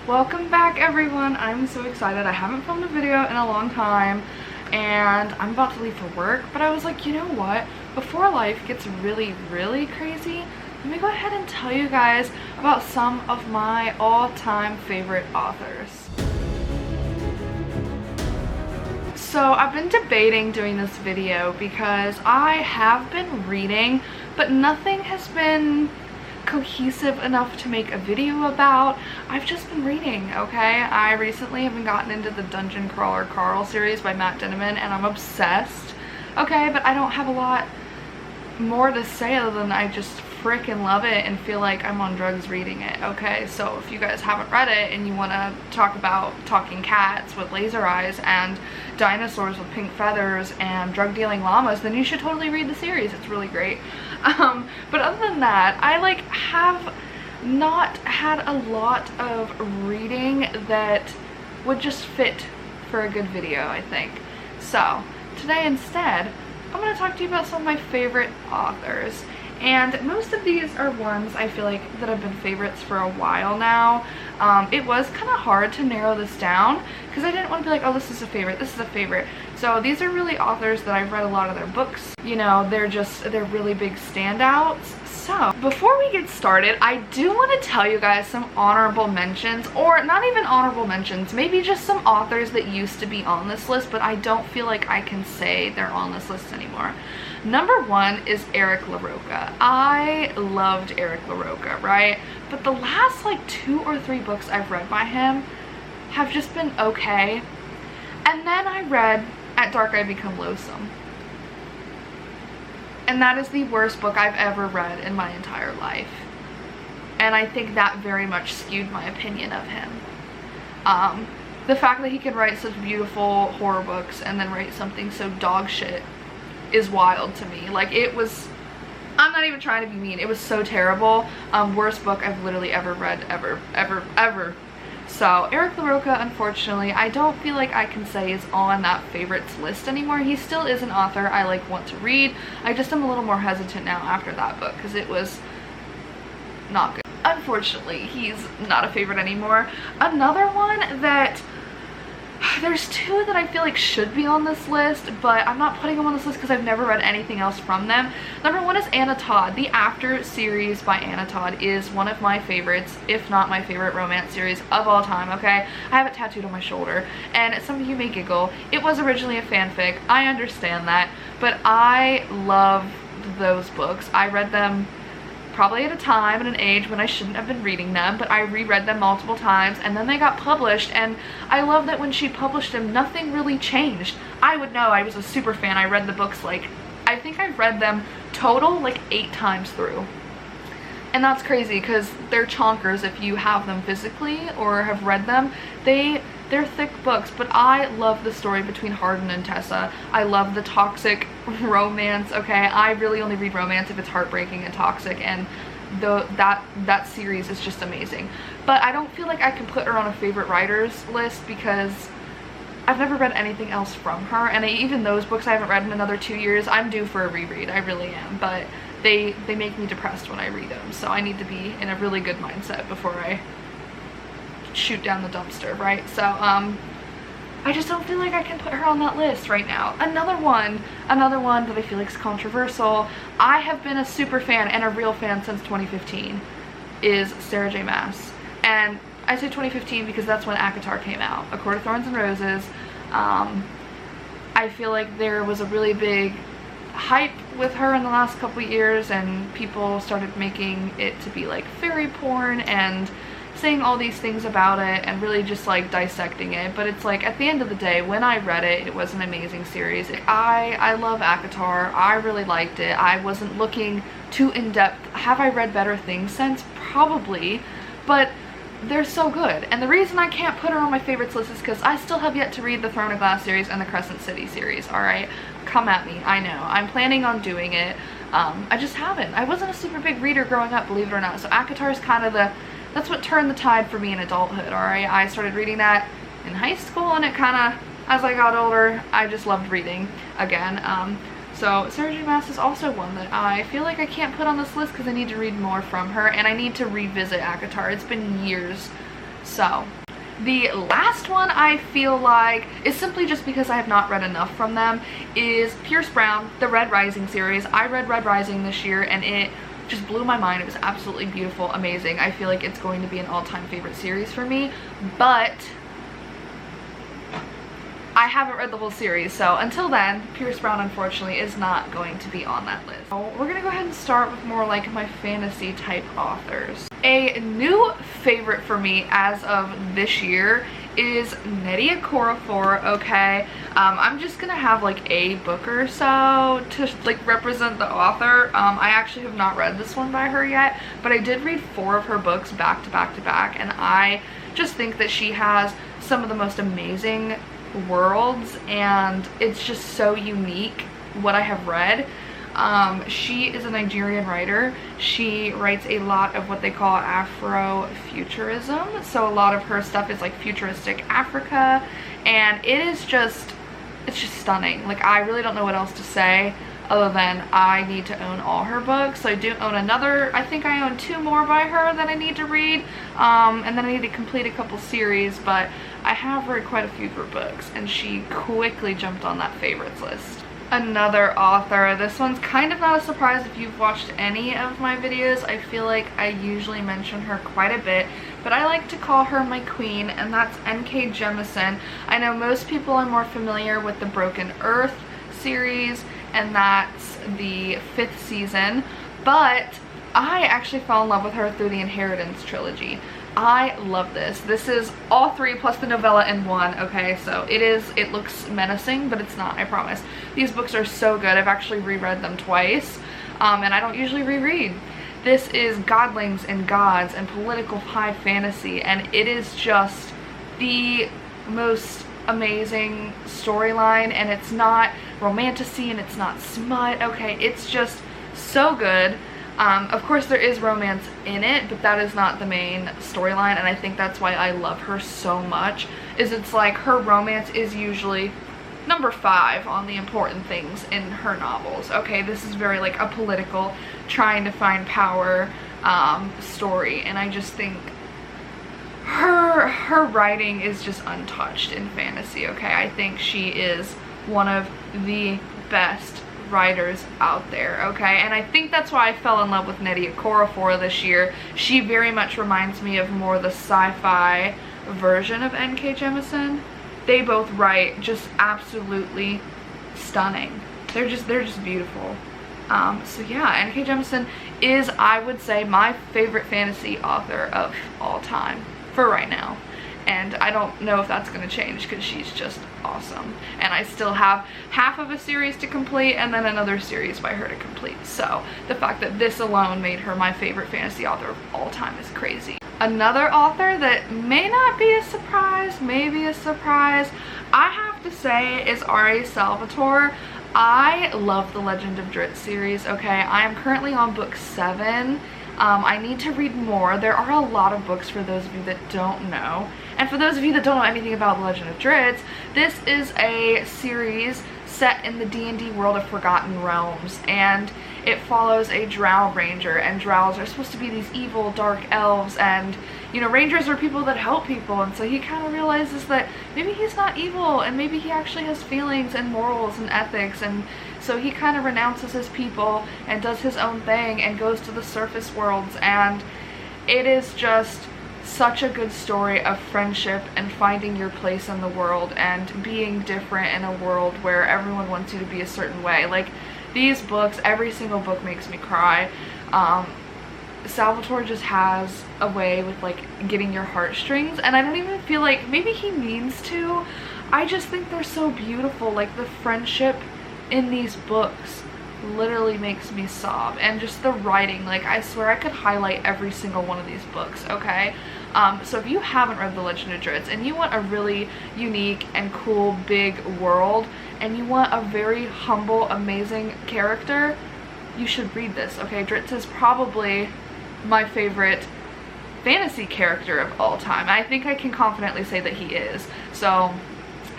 Welcome back, everyone. I'm so excited. I haven't filmed a video in a long time and I'm about to leave for work, but I was like, you know what? Before life gets really crazy, let me go ahead and tell you guys about some of my all-time favorite authors. So I've been debating doing this video because I have been reading, but nothing has been cohesive enough to make a video about. I've just been reading, okay? I recently have gotten into the Dungeon Crawler Carl series by Matt Dinniman and I'm obsessed, okay? But I don't have a lot more to say other than I just freaking love it and feel like I'm on drugs reading it, okay? So if you guys haven't read it and you want to talk about talking cats with laser eyes and dinosaurs with pink feathers and drug dealing llamas, then you should totally read the series. It's really great. But other than that, I have not had a lot of reading that would just fit for a good video, I think. So today instead, I'm going to talk to you about some of my favorite authors. And most of these are ones I feel like that have been favorites for a while now. It was kind of hard to narrow this down because I didn't want to be like, oh, this is a favorite, this is a favorite. So these are really authors that I've read a lot of their books. You know, they're really big standouts. So before we get started, I do want to tell you guys some honorable mentions, or not even honorable mentions, maybe just some authors that used to be on this list, but I don't feel like I can say they're on this list anymore. Number one is Eric LaRocca. I loved Eric LaRocca, right? But the last like 2 or 3 books I've read by him have just been okay. And then I read At Dark I Become Loathsome. And that is the worst book I've ever read in my entire life. And I think that very much skewed my opinion of him. The fact that he could write such beautiful horror books and then write something so dog shit is wild to me. Like, it was, I'm not even trying to be mean, it was so terrible. Worst book I've literally ever read, ever. So Eric LaRocca, unfortunately, I don't feel like I can say is on that favorites list anymore. He still is an author I want to read. I just am a little more hesitant now after that book because it was not good. Unfortunately, he's not a favorite anymore. Another one that, there's 2 that I feel like should be on this list, but I'm not putting them on this list because I've never read anything else from them. Number 1 is Anna Todd. The After series by Anna Todd is one of my favorites, if not my favorite romance series of all time, okay? I have it tattooed on my shoulder, and some of you may giggle. It was originally a fanfic. I understand that, but I love those books. I read them probably at a time and an age when I shouldn't have been reading them, but I reread them multiple times and then they got published, and I love that when she published them, nothing really changed. I would know, I was a super fan. I read the books I think I've read them total 8 times through. And that's crazy because they're chonkers if you have them physically or have read them. They're thick books, but I love the story between Hardin and Tessa. I love the toxic romance, okay? I really only read romance if it's heartbreaking and toxic, and that series is just amazing. But I don't feel like I can put her on a favorite writers list because I've never read anything else from her, and even those books I haven't read in another 2 years. I'm due for a reread, I really am, but they make me depressed when I read them, so I need to be in a really good mindset before I shoot down the dumpster, right? So I just don't feel like I can put her on that list right now. Another one that I feel like is controversial, I have been a super fan and a real fan since 2015, is Sarah J Maas. And I say 2015 because that's when ACOTAR came out, A Court of Thorns and Roses. I feel like there was a really big hype with her in the last couple years, and people started making it to be like fairy porn and saying all these things about it and really just dissecting it. But it's at the end of the day, when I read it, it was an amazing series. I love ACOTAR. I really liked it. I wasn't looking too in-depth. Have I read better things since? Probably, but they're so good. And the reason I can't put her on my favorites list is because I still have yet to read the Throne of Glass series and the Crescent City series, alright? Come at me, I know. I'm planning on doing it. I just haven't. I wasn't a super big reader growing up, believe it or not, so ACOTAR is kind of that's what turned the tide for me in adulthood, alright? I started reading that in high school, and it kind of, as I got older, I just loved reading again. So Sarah J Maas is also one that I feel like I can't put on this list because I need to read more from her, and I need to revisit ACOTAR. It's been years So the last one I feel like is simply just because I have not read enough from them is Pierce Brown, the Red Rising series. I read Red Rising this year and it just blew my mind. It was absolutely beautiful, amazing. I feel like it's going to be an all-time favorite series for me, but I haven't read the whole series, so until then, Pierce Brown unfortunately is not going to be on that list. So we're gonna go ahead and start with more like my fantasy type authors. A new favorite for me as of this year is Nnedi Okorafor, okay? I'm just gonna have like a book or so to like represent the author. I actually have not read this one by her yet, but I did read 4 of her books back to back to back, and I just think that she has some of the most amazing worlds, and it's just so unique what I have read. She is a Nigerian writer. She writes a lot of what they call Afrofuturism, so a lot of her stuff is like futuristic Africa, and it's just stunning. Like, I really don't know what else to say other than I need to own all her books. So I do own another, I think I own 2 more by her that I need to read, and then I need to complete a couple series, but I have read quite a few of her books, and she quickly jumped on that favorites list. Another author, this one's kind of not a surprise if you've watched any of my videos. I feel like I usually mention her quite a bit, but I like to call her my queen, and that's N.K. Jemisin. I know most people are more familiar with the Broken Earth series, and that's the 5th season, but I actually fell in love with her through the Inheritance trilogy. I love this. This is all 3 plus the novella in one, okay? So it looks menacing, but it's not, I promise. These books are so good. I've actually reread them twice, and I don't usually reread. This is godlings and gods and political high fantasy, and it is just the most amazing storyline, and it's not romantasy and it's not smut, okay? It's just so good. Of course there is romance in it, but that is not the main storyline, and I think that's why I love her so much, is it's like her romance is usually number 5 on the important things in her novels, okay? This is very like a political, trying to find power story, and I just think her writing is just untouched in fantasy, okay? I think she is one of the best writers out there, okay? And I think that's why I fell in love with Nnedi Okorafor this year. She very much reminds me of more the sci-fi version of N.K. Jemisin. They both write just absolutely stunning. They're just beautiful. So yeah, N.K. Jemisin is, I would say, my favorite fantasy author of all time for right now. And I don't know if that's going to change because she's just awesome. And I still have half of a series to complete and then another series by her to complete. So the fact that this alone made her my favorite fantasy author of all time is crazy. Another author that may not be a surprise, maybe a surprise, I have to say is R.A. Salvatore. I love the Legend of Drizzt series, okay? I am currently on book 7. I need to read more. There are a lot of books for those of you that don't know. And for those of you that don't know anything about The Legend of Drizzt, this is a series set in the D&D world of Forgotten Realms, and it follows a drow ranger, and drows are supposed to be these evil dark elves, and you know, rangers are people that help people, and so he kind of realizes that maybe he's not evil, and maybe he actually has feelings and morals and ethics, and so he kind of renounces his people and does his own thing and goes to the surface worlds, and it is just such a good story of friendship and finding your place in the world and being different in a world where everyone wants you to be a certain way. Like, these books, every single book makes me cry. Salvatore just has a way with like getting your heartstrings, and I don't even feel like maybe he means to. I just think they're so beautiful. Like, the friendship in these books literally makes me sob, and just the writing, like, I swear I could highlight every single one of these books, okay? So if you haven't read The Legend of Drizzt and you want a really unique and cool big world, and you want a very humble, amazing character, you should read this, okay? Drizzt is probably my favorite fantasy character of all time. I think I can confidently say that he is. So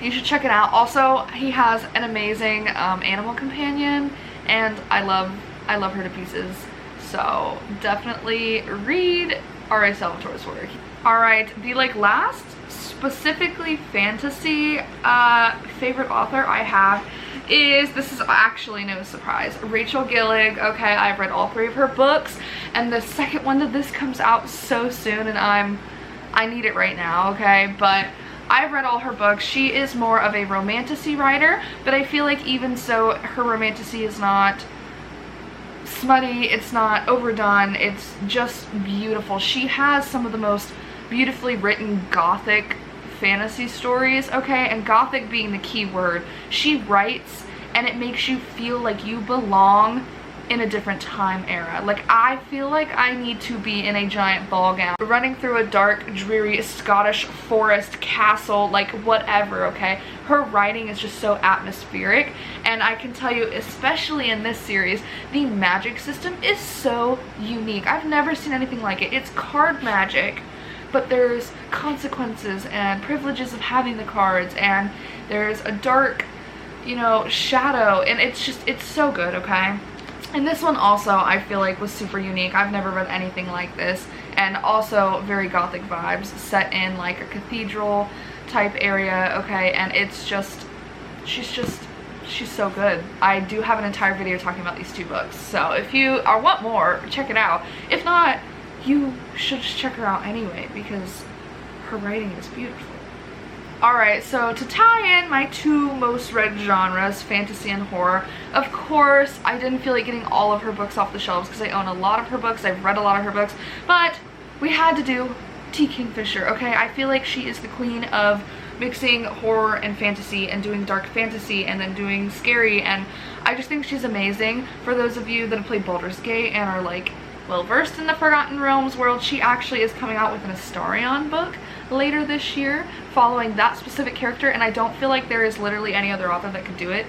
you should check it out. Also, he has an amazing animal companion, and I love her to pieces. So definitely read R.A. Salvatore's work. Alright, the like last specifically fantasy favorite author I have is, this is actually no surprise, Rachel Gillig. Okay, I've read all 3 of her books, and the second one to this comes out so soon, and I need it right now, okay? But I've read all her books. She is more of a romantasy writer, but I feel like even so, her romantasy is not smutty, it's not overdone, it's just beautiful. She has some of the most beautifully written gothic fantasy stories, okay? And gothic being the key word. She writes and it makes you feel like you belong in a different time era. Like, I feel like I need to be in a giant ball gown running through a dark, dreary Scottish forest castle, like whatever, okay? Her writing is just so atmospheric, and I can tell you, especially in this series, the magic system is so unique. I've never seen anything like it. It's card magic, but there's consequences and privileges of having the cards, and there's a dark, you know, shadow, and it's just, it's so good, okay? And this one also, I feel like, was super unique. I've never read anything like this, and also very gothic vibes, set in like a cathedral type area, okay? And it's just, she's so good. I do have an entire video talking about these 2 books, so if you want more, check it out. If not, you should just check her out anyway, because her writing is beautiful. Alright, so to tie in my 2 most read genres, fantasy and horror, of course, I didn't feel like getting all of her books off the shelves because I own a lot of her books, I've read a lot of her books, but we had to do T. Kingfisher, okay? I feel like she is the queen of mixing horror and fantasy and doing dark fantasy and then doing scary, and I just think she's amazing. For those of you that have played Baldur's Gate and are like well versed in the Forgotten Realms world, she actually is coming out with an Astarion book later this year following that specific character, and I don't feel like there is literally any other author that could do it.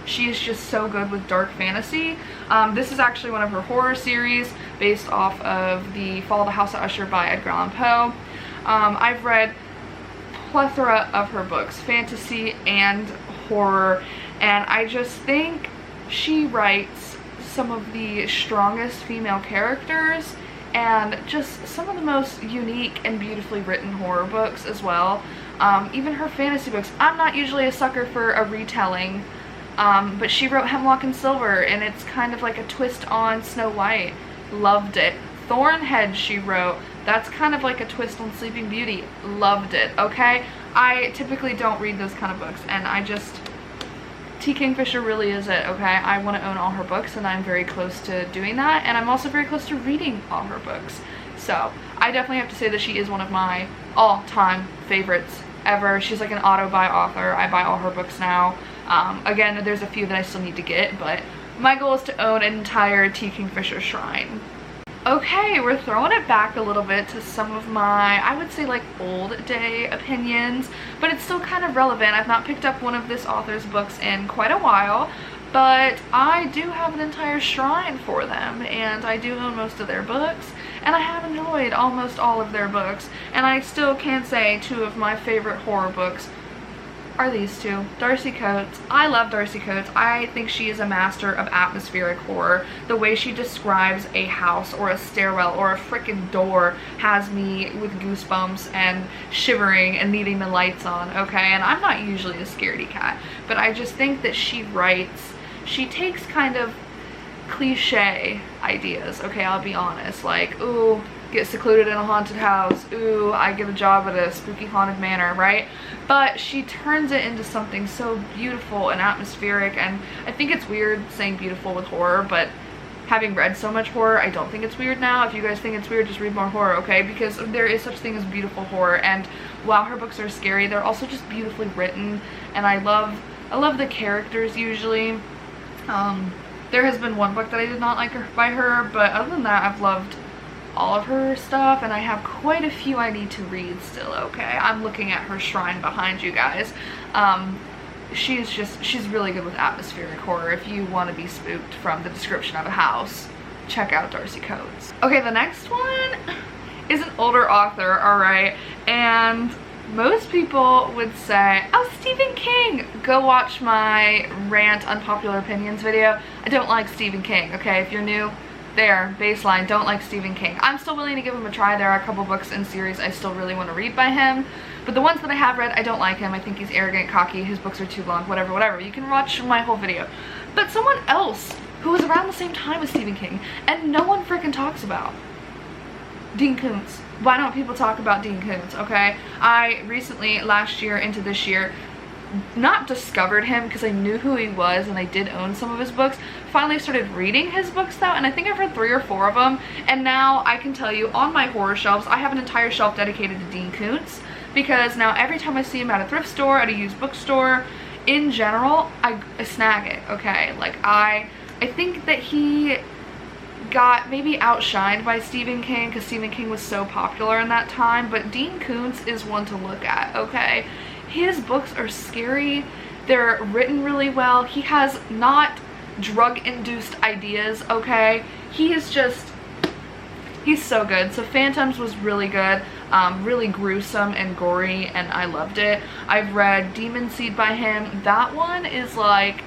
She is just so good with dark fantasy. This is actually one of her horror series based off of the Fall of the House of Usher by Edgar Allan Poe. I've read plethora of her books, fantasy and horror, and I just think she writes some of the strongest female characters and just some of the most unique and beautifully written horror books as well. Even her fantasy books. I'm not usually a sucker for a retelling, but she wrote Hemlock and Silver, and it's kind of like a twist on Snow White. Loved it. Thornhead she wrote. That's kind of like a twist on Sleeping Beauty. Loved it, okay? I typically don't read those kind of books, and I just... T. Kingfisher really is it, okay? I want to own all her books, and I'm very close to doing that, and I'm also very close to reading all her books. So, I definitely have to say that she is one of my all-time favorites ever. She's like an auto-buy author. I buy all her books now. Again, there's a few that I still need to get, but my goal is to own an entire T. Kingfisher shrine. Okay, we're throwing it back a little bit to some of my, I would say, like old day opinions, but it's still kind of relevant. I've not picked up one of this author's books in quite a while, but I do have an entire shrine for them, and I do own most of their books, and I have enjoyed almost all of their books, and I still can say 2 of my favorite horror books are these 2. Darcy Coates. I love Darcy Coates. I think she is a master of atmospheric horror. The way she describes a house or a stairwell or a freaking door has me with goosebumps and shivering and needing the lights on, okay? And I'm not usually a scaredy cat, but I just think that she writes, she takes kind of cliche ideas, okay? I'll be honest, like, ooh, get secluded in a haunted house, ooh, I get a job at a spooky haunted manor, right? But she turns it into something so beautiful and atmospheric, and I think it's weird saying beautiful with horror, but having read so much horror, I don't think it's weird now. If you guys think it's weird, just read more horror, okay? Because there is such thing as beautiful horror, and while her books are scary, they're also just beautifully written, and I love the characters usually. There has been one book that I did not like by her, but other than that, I've loved all of her stuff, and I have quite a few I need to read still, okay? I'm looking at her shrine behind you guys. She's really good with atmospheric horror. If you want to be spooked from the description of a house, check out Darcy Coates. Okay, the next one is an older author, alright, and most people would say, oh, Stephen King. Go watch my rant unpopular opinions video. I don't like Stephen King, okay? If you're new, There, baseline, don't like Stephen King. I'm still willing to give him a try. There are a couple books in series I still really want to read by him, but the ones that I have read, I don't like him. I think he's arrogant, cocky, his books are too long, whatever. You can watch my whole video. But someone else who was around the same time as Stephen King and no one freaking talks about, Dean Koontz. Why don't people talk about Dean Koontz, okay? I recently, last year into this year, not discovered him because I knew who he was and I did own some of his books. Finally started reading his books though, and I think I've read 3 or 4 of them, and now I can tell you on my horror shelves I have an entire shelf dedicated to Dean Koontz, because now every time I see him at a thrift store, at a used bookstore, in general, I snag it, okay? Like I think that he got maybe outshined by Stephen King because Stephen King was so popular in that time, but Dean Koontz is one to look at, okay? His books are scary, they're written really well, he has not drug-induced ideas, okay? He's so good. So Phantoms was really good, really gruesome and gory, and I loved it. I've read Demon Seed by him. That one is like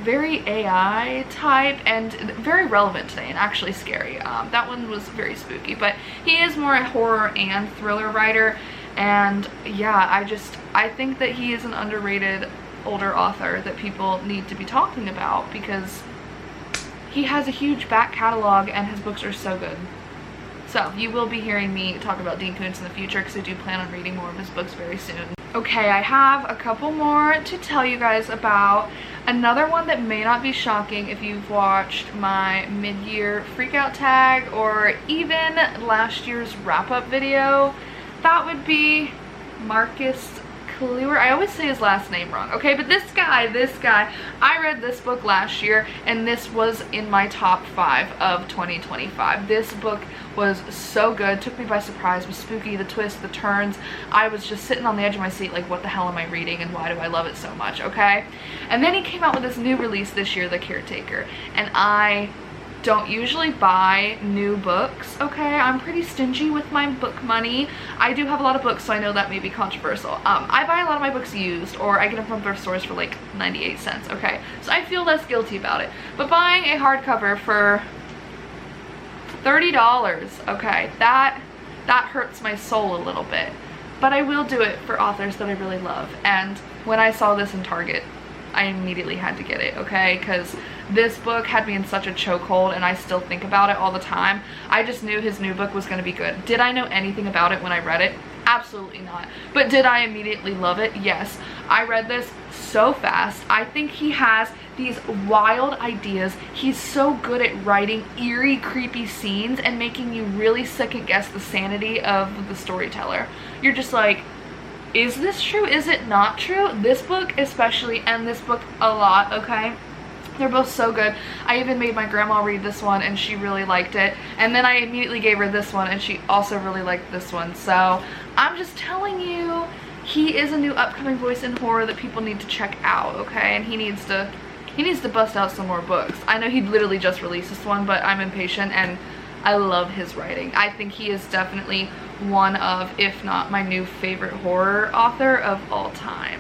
very AI type and very relevant today and actually scary. That one was very spooky, but he is more a horror and thriller writer. And yeah, I think that he is an underrated older author that people need to be talking about because he has a huge back catalog and his books are so good. So you will be hearing me talk about Dean Koontz in the future because I do plan on reading more of his books very soon. Okay, I have a couple more to tell you guys about. Another one that may not be shocking if you've watched my mid-year freakout tag or even last year's wrap-up video. That would be Marcus Kluwer. I always say his last name wrong, okay? But this guy, I read this book last year and this was in my top 5 of 2025. This book was so good, took me by surprise, was spooky, the twists, the turns. I was just sitting on the edge of my seat like, what the hell am I reading and why do I love it so much, okay? And then he came out with this new release this year, The Caretaker, and I don't usually buy new books, okay? I'm pretty stingy with my book money. I do have a lot of books, so I know that may be controversial. I buy a lot of my books used, or I get them from thrift stores for like 98 cents, okay? So I feel less guilty about it. But buying a hardcover for $30, okay, that hurts my soul a little bit. But I will do it for authors that I really love. And when I saw this in Target, I immediately had to get it, okay? Because this book had me in such a chokehold and I still think about it all the time. I just knew his new book was going to be good. Did I know anything about it when I read it? Absolutely not. But did I immediately love it? Yes. I read this so fast. I think he has these wild ideas. He's so good at writing eerie, creepy scenes and making you really second guess the sanity of the storyteller. You're just like, is this true? Is it not true? This book especially, and this book a lot, okay? They're both so good. I even made my grandma read this one and she really liked it. And then I immediately gave her this one and she also really liked this one. So I'm just telling you, he is a new upcoming voice in horror that people need to check out, okay? And he needs to bust out some more books. I know he literally just released this one, but I'm impatient and I love his writing. I think he is definitely one of, if not my new favorite horror author of all time.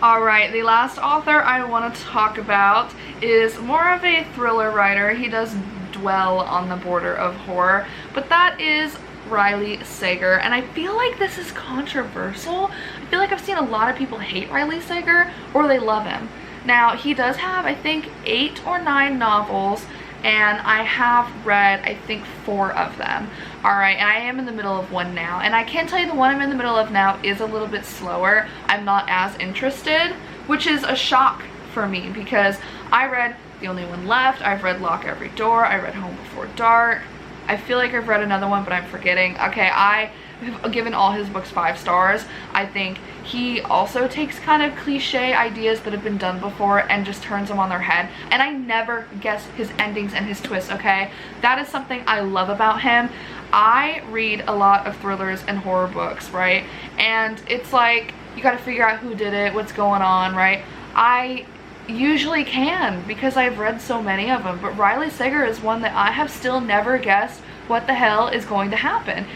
Alright, the last author I want to talk about is more of a thriller writer. He does dwell on the border of horror, but that is Riley Sager, and I feel like this is controversial. I feel like I've seen a lot of people hate Riley Sager or they love him. Now, he does have, I think, 8 or 9 novels, and I have read, I think, 4 of them. Alright, and I am in the middle of one now, and I can tell you the one I'm in the middle of now is a little bit slower. I'm not as interested, which is a shock for me because I read The Only One Left, I've read Lock Every Door, I read Home Before Dark. I feel like I've read another one, but I'm forgetting. Okay, I have given all his books 5 stars. I think he also takes kind of cliche ideas that have been done before and just turns them on their head. And I never guess his endings and his twists, okay? That is something I love about him. I read a lot of thrillers and horror books, right? And it's like, you gotta figure out who did it, what's going on, right? I usually can because I've read so many of them, but Riley Sager is one that I have still never guessed what the hell is going to happen.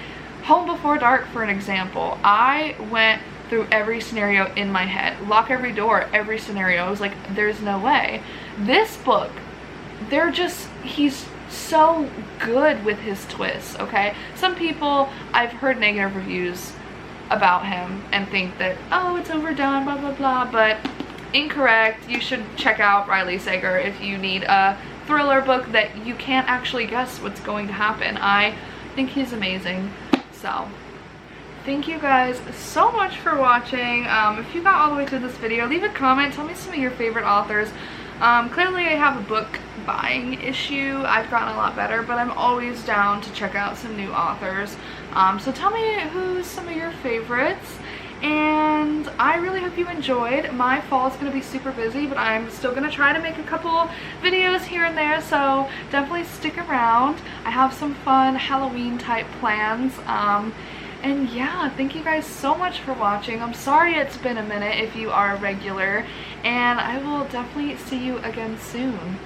Home Before Dark, for an example, I went through every scenario in my head. Lock Every Door, every scenario. I was like, there's no way. This book, he's so good with his twists, okay? Some people, I've heard negative reviews about him and think that, oh, it's overdone, blah, blah, blah, but incorrect. You should check out Riley Sager if you need a thriller book that you can't actually guess what's going to happen. I think he's amazing. So thank you guys so much for watching. If you got all the way through this video, leave a comment, tell me some of your favorite authors. Clearly I have a book buying issue. I've gotten a lot better, but I'm always down to check out some new authors. So tell me who's some of your favorites, and I really hope you enjoyed. My fall is going to be super busy, but I'm still going to try to make a couple videos here and there, so definitely stick around. I have some fun Halloween type plans. And yeah, thank you guys so much for watching. I'm sorry it's been a minute if you are a regular, and I will definitely see you again soon.